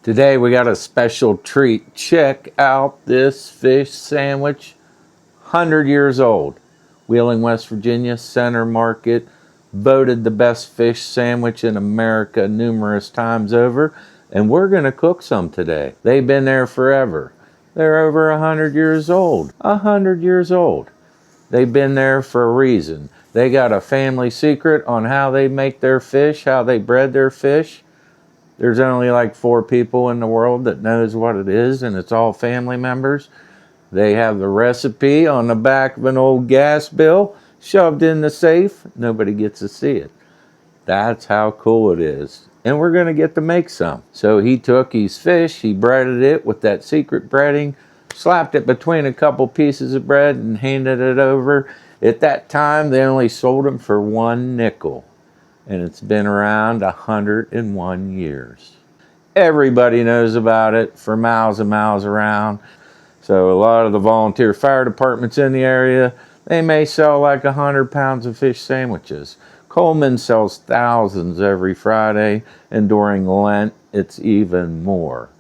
Today we got a special treat. Check out this fish sandwich, 100 years old. Wheeling, West Virginia, Center Market, voted the best fish sandwich in America numerous times over, and we're gonna cook some today. They've been there forever. They're over 100 years old. 100 years old. They've been there for a reason. They got a family secret on how they make their fish, how they bred their fish. There's only like 4 people in the world that knows what it is, and it's all family members. They have the recipe on the back of an old gas bill, shoved in the safe. Nobody gets to see it. That's how cool it is. And we're gonna get to make some. So he took his fish, he breaded it with that secret breading, slapped it between a couple pieces of bread and handed it over. At that time, they only sold them for 1 nickel. And it's been around 101 years. Everybody knows about it for miles and miles around. So a lot of the volunteer fire departments in the area, they may sell like 100 pounds of fish sandwiches. Coleman sells thousands every Friday, and during Lent, it's even more.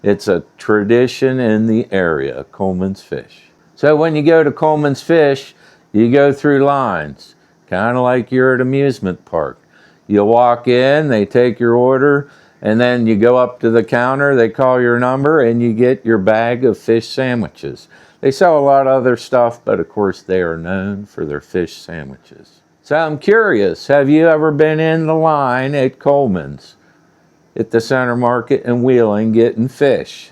It's a tradition in the area, Coleman's Fish. So when you go to Coleman's Fish, you go through lines, kind of like you're at an amusement park. You walk in, they take your order, and then you go up to the counter, they call your number, and you get your bag of fish sandwiches. They sell a lot of other stuff, but of course they are known for their fish sandwiches. So I'm curious, have you ever been in the line at Coleman's at the Center Market in Wheeling getting fish?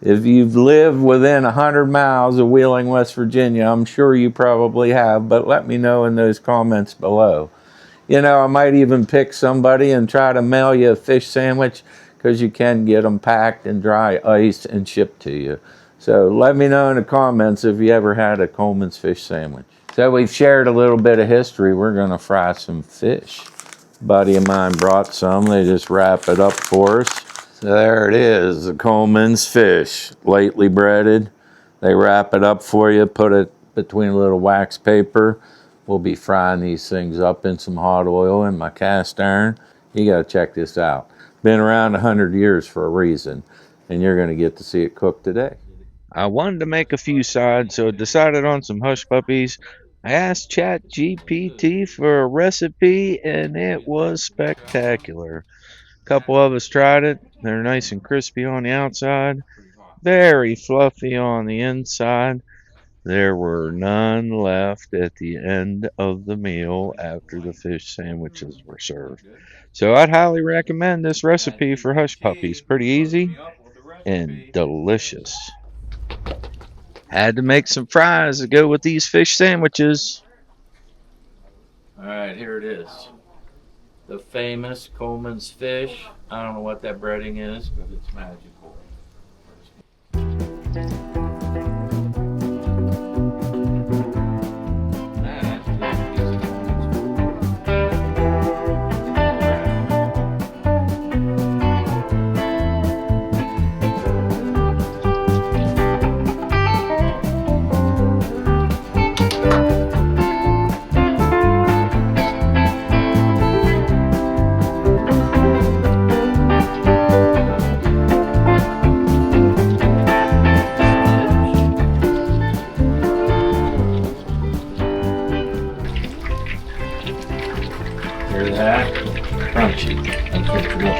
If you've lived within 100 miles of Wheeling, West Virginia, I'm sure you probably have, but let me know in those comments below. You know, I might even pick somebody and try to mail you a fish sandwich, because you can get them packed in dry ice and shipped to you. So let me know in the comments if you ever had a Coleman's fish sandwich. So we've shared a little bit of history. We're gonna fry some fish. A buddy of mine brought some. They just wrap it up for us. So there it is, the Coleman's fish, lightly breaded. They wrap it up for you, put it between a little wax paper. We'll be frying these things up in some hot oil in my cast iron. You gotta check this out. Been around 100 years for a reason, and you're gonna get to see it cooked today. I wanted to make a few sides, so I decided on some hush puppies. I asked ChatGPT for a recipe, and it was spectacular. A couple of us tried it. They're nice and crispy on the outside, very fluffy on the inside. There were none left at the end of the meal after the fish sandwiches were served. So I'd highly recommend this recipe for hush puppies. Pretty easy and delicious. Had to make some fries to go with these fish sandwiches. All right, here it is. The famous Coleman's fish. I don't know what that breading is, but it's magical. Hear that? Crunchy. That's what you want.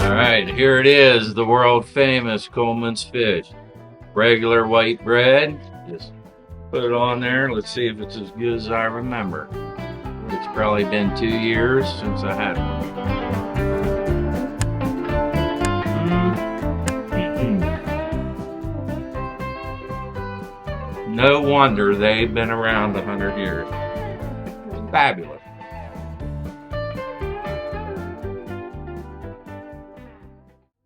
All right, here it is, the world famous Coleman's fish. Regular white bread. Just put it on there. Let's see if it's as good as I remember. It's probably been 2 years since I had one. No wonder they've been around 100 years. Fabulous.